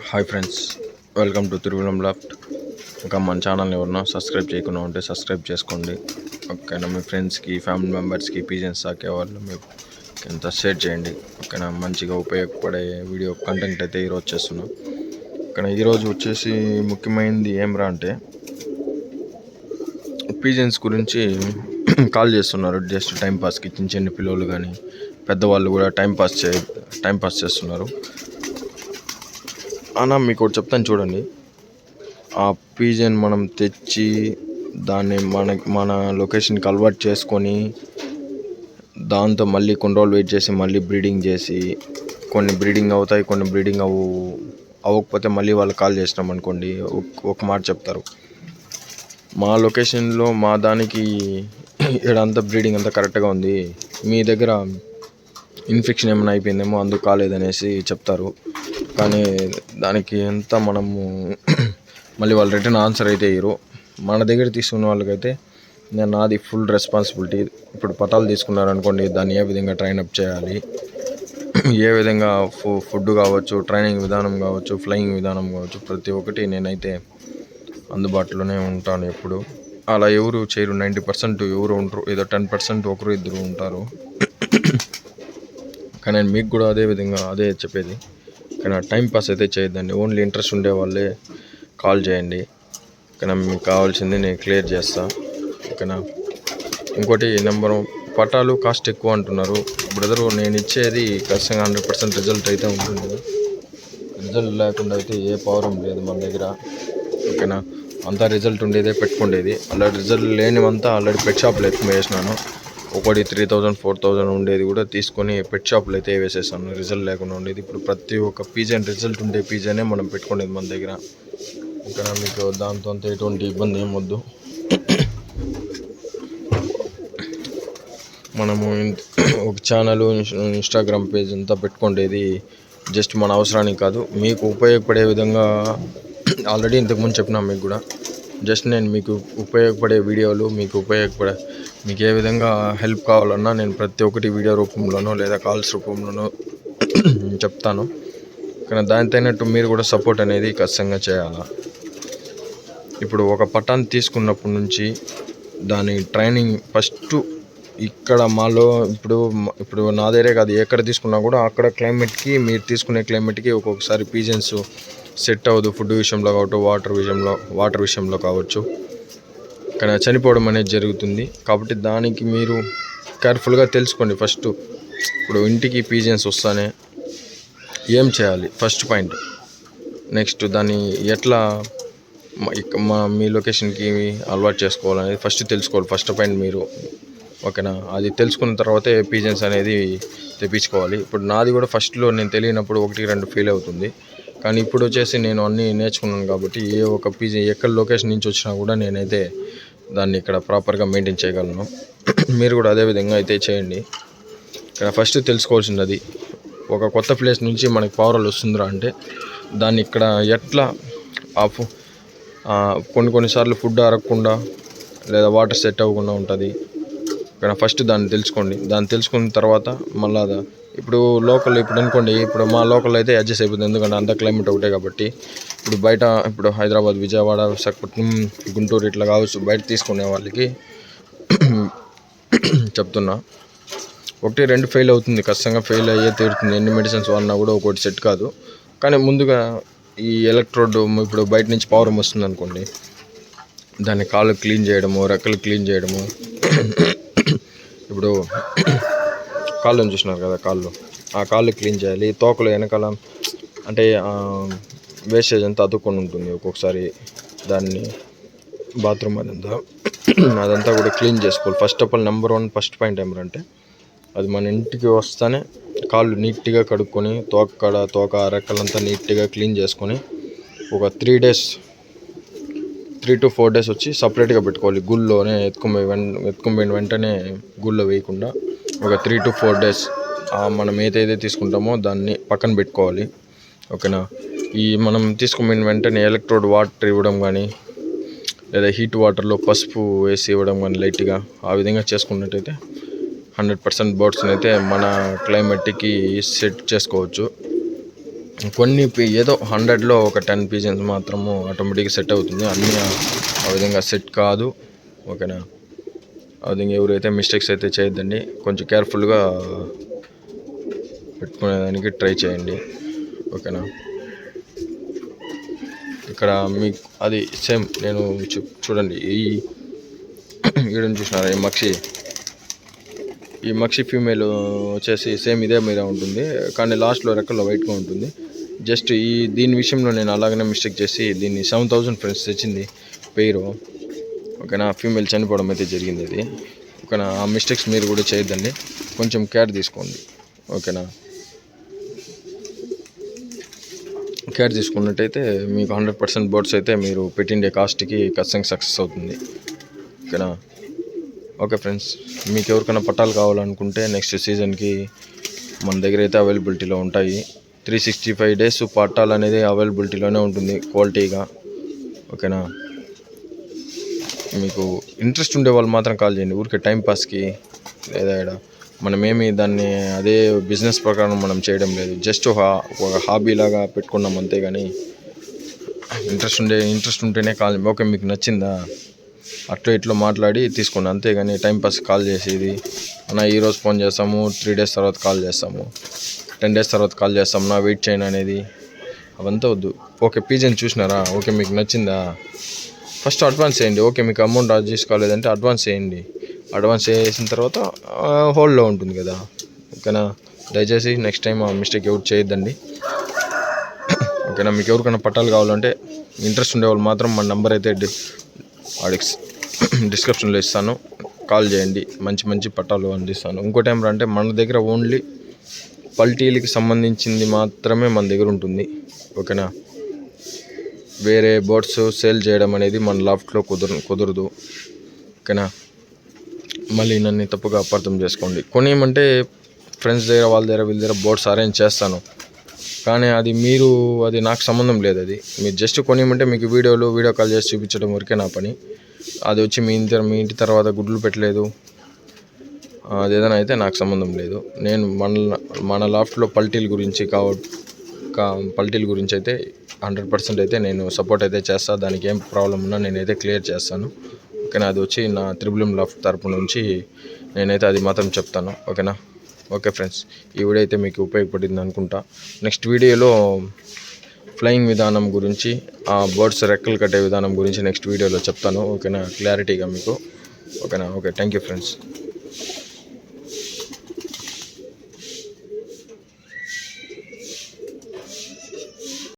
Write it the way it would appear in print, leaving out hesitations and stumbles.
Hi friends, welcome to Thiruvallam loft. ఇంకా మన ఛానల్ని ఎవరన్నా సబ్స్క్రైబ్ చేయకుండా ఉంటే సబ్స్క్రైబ్ చేసుకోండి. ఓకేనా, మీ ఫ్రెండ్స్కి, ఫ్యామిలీ మెంబర్స్కి పీజన్స్ సాకే వాళ్ళు మీకు ఎంత షేర్ చేయండి. ఓకేనా, మంచిగా ఉపయోగపడే వీడియో కంటెంట్ అయితే ఈరోజు చేస్తున్నాం. ఓకేనా, ఈరోజు వచ్చేసి ముఖ్యమైనది ఏమ్రా అంటే పీజన్స్ గురించి కాల్ చేస్తున్నారు. జస్ట్ టైంపాస్కి చిన్న చిన్న పిల్లలు కానీ పెద్దవాళ్ళు కూడా టైంపాస్ చేస్తున్నారు. అన్న మీకు ఒకటి చెప్తాను చూడండి. ఆ పీజన్ మనం తెచ్చి దాన్ని మన లొకేషన్కి అలవాటు చేసుకొని దాంతో మళ్ళీ కొన్ని రోజులు వెయిట్ చేసి మళ్ళీ బ్రీడింగ్ చేసి కొన్ని బ్రీడింగ్ అవుతాయి, కొన్ని బ్రీడింగ్ అవ్వకపోతే మళ్ళీ వాళ్ళు కాల్ చేసినాం అనుకోండి, ఒక మాట చెప్తారు. మా లొకేషన్లో మా దానికి ఇక్కడంతా బ్రీడింగ్ అంతా కరెక్ట్గా ఉంది, మీ దగ్గర ఇన్ఫెక్షన్ ఏమైనా అయిపోయిందేమో అందుకు కాలేదనేసి చెప్తారు. కానీ దానికి ఎంత మనము మళ్ళీ వాళ్ళు రిటర్న్ ఆన్సర్ అయితే ఇయ్యరు. మన దగ్గర తీసుకున్న వాళ్ళకైతే నాది ఫుల్ రెస్పాన్సిబిలిటీ. ఇప్పుడు పటాలు తీసుకున్నారనుకోండి, దాన్ని ఏ విధంగా ట్రైనప్ చేయాలి, ఏ విధంగా ఫుడ్ కావచ్చు, ట్రైనింగ్ విధానం కావచ్చు, ఫ్లయింగ్ విధానం కావచ్చు, ప్రతి ఒక్కటి నేనైతే అందుబాటులోనే ఉంటాను ఎప్పుడు. అలా ఎవరు చేయరు, 90% ఎవరు ఉండరు, ఏదో 10% ఒకరు ఇద్దరు ఉంటారు. కానీ నేను మీకు కూడా అదే చెప్పేది. కానీ టైం పాస్ అయితే చేయొద్దండి. ఓన్లీ ఇంట్రెస్ట్ ఉండే వాళ్ళే కాల్ చేయండి. కానీ మీకు కావాల్సింది నేను క్లియర్ చేస్తా. ఓకేనా, ఇంకోటి నెంబరు పటాలు కాస్ట్ ఎక్కువ అంటున్నారు బ్రదరు. నేను ఇచ్చేది ఖచ్చితంగా 100% రిజల్ట్ అయితే ఉంటుంది. రిజల్ట్ లేకుండా అయితే ఏ పవరం లేదు మన దగ్గర. ఓకేనా, అంతా రిజల్ట్ ఉండేదే పెట్టుకుండేది. ఆల్రెడీ రిజల్ట్ లేనివంతా ఆల్రెడీ పెట్ షాప్లో ఎక్కువ వేసినాను. ఒకటి 3000 4000 ఉండేది కూడా తీసుకొని పెట్ షాప్లో అయితే వేసేసాను, రిజల్ట్ లేకుండా ఉండేది. ఇప్పుడు ప్రతి ఒక్క పీజన్ రిజల్ట్ ఉండే పీజనే మనం పెట్టుకునేది మన దగ్గర. ఇక్కడ మీకు దాంతో అంతా ఎటువంటి ఇబ్బంది ఏమొద్దు. మనము ఒక ఛానల్, ఇన్స్టాగ్రామ్ పేజ్ అంతా పెట్టుకునేది జస్ట్ మన అవసరానికి కాదు, మీకు ఉపయోగపడే విధంగా. ఆల్రెడీ ఇంతకుముందు చెప్పినా మీకు కూడా, జస్ట్ నేను మీకు ఉపయోగపడే వీడియోలు, మీకు ఏ విధంగా హెల్ప్ కావాలన్నా నేను ప్రతి ఒక్కటి వీడియో రూపంలోనో లేదా కాల్స్ రూపంలోనో చెప్తాను. కానీ దాని తగినట్టు మీరు కూడా సపోర్ట్ అనేది ఖచ్చితంగా చేయాలి. ఇప్పుడు ఒక పటాన్ని తీసుకున్నప్పటి నుంచి దాని ట్రైనింగ్ ఫస్ట్ ఇక్కడ మాలో ఇప్పుడు నా దగ్గరే కాదు, ఎక్కడ తీసుకున్నా కూడా అక్కడ క్లైమేట్కి, మీరు తీసుకునే క్లైమేట్కి ఒక్కొక్కసారి పీజన్స్ సెట్ అవ్వదు. ఫుడ్ విషయంలో కావచ్చు, వాటర్ విషయంలో కావచ్చు, కానీ చనిపోవడం అనేది జరుగుతుంది. కాబట్టి దానికి మీరు కేర్ఫుల్గా తెలుసుకోండి. ఫస్ట్ ఇప్పుడు ఇంటికి పీజన్స్ వస్తానే ఏం చేయాలి ఫస్ట్ పాయింట్. నెక్స్ట్ దాన్ని ఎట్లా మీ లొకేషన్కి అలవాటు చేసుకోవాలనేది ఫస్ట్ తెలుసుకోవాలి. ఫస్ట్ పాయింట్ మీరు. ఓకేనా, అది తెలుసుకున్న తర్వాతే పీజన్స్ అనేది తెప్పించుకోవాలి. ఇప్పుడు నాది కూడా ఫస్ట్లో నేను తెలియనప్పుడు 1-2 ఫెయిల్ అవుతుంది. కానీ ఇప్పుడు వచ్చేసి నేను అన్నీ నేర్చుకున్నాను కాబట్టి ఏ ఒక పీజీ ఎక్కడ లొకేషన్ నుంచి వచ్చినా కూడా నేనైతే దాన్ని ఇక్కడ ప్రాపర్గా మెయింటైన్ చేయగలను. మీరు కూడా అదే విధంగా అయితే చేయండి. ఇక్కడ ఫస్ట్ తెలుసుకోవాల్సింది అది. ఒక కొత్త ప్లేస్ నుంచి మనకి పవర్లు వస్తుందిరా అంటే దాన్ని ఇక్కడ ఎట్లా కొన్నిసార్లు ఫుడ్ అరగకుండా లేదా వాటర్ సెట్ అవ్వకుండా ఉంటుంది. ఇక్కడ ఫస్ట్ దాన్ని తెలుసుకోండి. దాన్ని తెలుసుకున్న తర్వాత మళ్ళీ ఇప్పుడు అనుకోండి, ఇప్పుడు మా లోకల్ అయితే అడ్జస్ట్ అయిపోతుంది, ఎందుకంటే అంత క్లైమేట్ ఒకటే కాబట్టి. ఇప్పుడు బయట హైదరాబాద్, విజయవాడ, విశాఖపట్నం, గుంటూరు ఇట్లా కావచ్చు, బయట తీసుకునే వాళ్ళకి చెప్తున్నా 1-2 ఫెయిల్ అవుతుంది, ఖచ్చితంగా ఫెయిల్ అయ్యే తీరుతుంది. ఎన్ని మెడిసిన్స్ వాడినా కూడా ఒకటి సెట్ కాదు. కానీ ముందుగా ఈ ఎలక్ట్రోడ్, ఇప్పుడు బయట నుంచి పవర్ వస్తుంది అనుకోండి, దాన్ని కాళ్ళు క్లీన్ చేయడము, రెక్కలు క్లీన్ చేయడము. ఇప్పుడు కాళ్ళని చూసినారు కదా, ఆ కాళ్ళు క్లీన్ చేయాలి. తోకలు వెనకాల అంటే వేస్టేజ్ అంతా అతుక్కొని ఉంటుంది ఒక్కొక్కసారి, దాన్ని బాత్రూమ్ అదంతా కూడా క్లీన్ చేసుకోవాలి. First of all number 1 first point ఏమంటే, అది మన ఇంటికి వస్తానే కాళ్ళు నీట్గా కడుక్కొని తోక రెక్కలంతా నీట్గా క్లీన్ చేసుకొని ఒక 3 to 4 days వచ్చి సపరేట్గా పెట్టుకోవాలి. గుళ్ళోనే ఎత్తుకుపోయిన వెంటనే గుళ్ళో వేయకుండా ఒక 3 to 4 days మనం ఏదైతే తీసుకుంటామో దాన్ని పక్కన పెట్టుకోవాలి. ఓకేనా, మనం తీసుకుపోయిన వెంటనే ఎలక్ట్రోడ్ వాటర్ ఇవ్వడం కానీ, లేదా హీట్ వాటర్లో పసుపు వేసి ఇవ్వడం కానీ లైట్గా, ఆ విధంగా చేసుకున్నట్టయితే 100% బర్డ్స్ని అయితే మన క్లైమేట్కి సెట్ చేసుకోవచ్చు. కొన్ని ఏదో 100లో ఒక 10 పీజన్స్ మాత్రము ఆటోమేటిక్గా సెట్ అవుతుంది. అన్నీ ఆ విధంగా సెట్ కాదు. ఓకేనా, ఆ విధంగా ఎవరైతే మిస్టేక్స్ అయితే చేయొద్దండి. కొంచెం కేర్ఫుల్గా పెట్టుకునేదానికి ట్రై చేయండి. ఓకేనా, ఇక్కడ మీకు అది సేమ్ నేను చూడండి ఈ వీడియోని చూసినారా, ఈ మక్షి ఫీమేల్ వచ్చేసి సేమ్ ఇదే మీద ఉంటుంది, కానీ లాస్ట్లో రెక్కల్లో వైట్గా ఉంటుంది. జస్ట్ దీని విషయంలో నేను అలాగనే మిస్టేక్ చేసి దీన్ని 7,000 ఫ్రెండ్స్ తెచ్చింది పేరు. ఓకేనా, ఫీమేల్ చనిపోవడం అయితే జరిగింది ఇది. ఓకేనా, ఆ మిస్టేక్స్ మీరు కూడా చేయొద్దండి, కొంచెం కేర్ తీసుకోండి. ఓకేనా, కేర్ తీసుకున్నట్టయితే మీకు 100% బోర్డ్స్ అయితే మీరు పెట్టిండే కాస్ట్కి ఖచ్చితంగా సక్సెస్ అవుతుంది. ఓకేనా. ఓకే ఫ్రెండ్స్, మీకు ఎవరికైనా పట్టాలు కావాలనుకుంటే నెక్స్ట్ సీజన్కి మన దగ్గర అయితే అవైలబిలిటీలో ఉంటాయి. 365 days పట్టాలు అనేది అవైలబిలిటీలోనే ఉంటుంది క్వాలిటీగా. ఓకేనా, మీకు ఇంట్రెస్ట్ ఉండే వాళ్ళు మాత్రం కాల్ చేయండి. ఊరికే టైంపాస్కి లేదా మనమేమి దాన్ని అదే బిజినెస్ ప్రకారం మనం చేయడం లేదు, జస్ట్ ఒక హాబీ లాగా పెట్టుకున్నాం అంతే. కానీ ఇంట్రెస్ట్ ఉంటేనే కాల్. ఓకే, మీకు నచ్చిందా అట్లా ఇట్లా మాట్లాడి తీసుకోండి, అంతేగాని టైంపాస్ కాల్ చేసేది అన్న ఈరోజు ఫోన్ చేస్తాము, 3 days తర్వాత కాల్ చేస్తాము, 10 days తర్వాత కాల్ చేస్తాము నా వెయిట్ చేయను అనేది అవంతా వద్దు. ఓకే, పీజన్ చూసినారా, ఓకే మీకు నచ్చిందా, ఫస్ట్ అడ్వాన్స్ చేయండి. ఓకే, మీకు అమౌంట్ అడ్జస్ట్ కాలేదంటే అడ్వాన్స్ చేయండి. అడ్వాన్స్ చేసిన తర్వాత హోల్డ్లో ఉంటుంది కదా. ఓకేనా, దయచేసి నెక్స్ట్ టైం ఆ మిస్టేక్ ఎవరు చేయొద్దండి. ఓకేనా, మీకు ఎవరికైనా పట్టాలు కావాలంటే ఇంట్రెస్ట్ ఉండేవాళ్ళు మాత్రం మన నెంబర్ అయితే డిస్క్రిప్షన్లో ఇస్తాను, కాల్ చేయండి. మంచి పట్టాలు అందిస్తాను. ఇంకోటి ఏమంటే మన దగ్గర ఓన్లీ పల్టీలకి సంబంధించింది మాత్రమే మన దగ్గర ఉంటుంది. ఓకేనా, వేరే బోట్స్ సేల్ చేయడం అనేది మన లాఫ్ట్లో కుదరదు. ఓకేనా, మళ్ళీ నన్ను తప్పుగా అపార్థం చేసుకోండి. కొనేయమంటే ఫ్రెండ్స్ దగ్గర వాళ్ళ దగ్గర బోట్స్ అరేంజ్ చేస్తాను, కానీ అది నాకు సంబంధం లేదు. అది మీరు జస్ట్ కొనియమంటే మీకు వీడియో కాల్ చేసి చూపించడం వరకే నా పని. అది వచ్చి మీ ఇంటి తర్వాత గుడ్లు పెట్టలేదు అదేదైనా అయితే నాకు సంబంధం లేదు. నేను మన లాఫ్ట్లో పల్టీల గురించి అయితే 100% అయితే నేను సపోర్ట్ అయితే చేస్తాను. దానికి ఏం ప్రాబ్లం ఉన్నా నేనైతే క్లియర్ చేస్తాను. ఓకేనా, అది వచ్చి నా త్రిబుల్ లాఫ్ట్ తరపు నుంచి నేనైతే అది మాత్రం చెప్తాను. ఓకేనా. ఓకే ఫ్రెండ్స్, ఈ వీడియో అయితే మీకు ఉపయోగపడింది అనుకుంటా. నెక్స్ట్ వీడియోలో ఫ్లయింగ్ విధానం గురించి, ఆ బర్డ్స్ రెక్కలు కట్టే విధానం గురించి నెక్స్ట్ వీడియోలో చెప్తాను. ఓకేనా, క్లారిటీగా మీకు. ఓకేనా. Okay, thank you friends.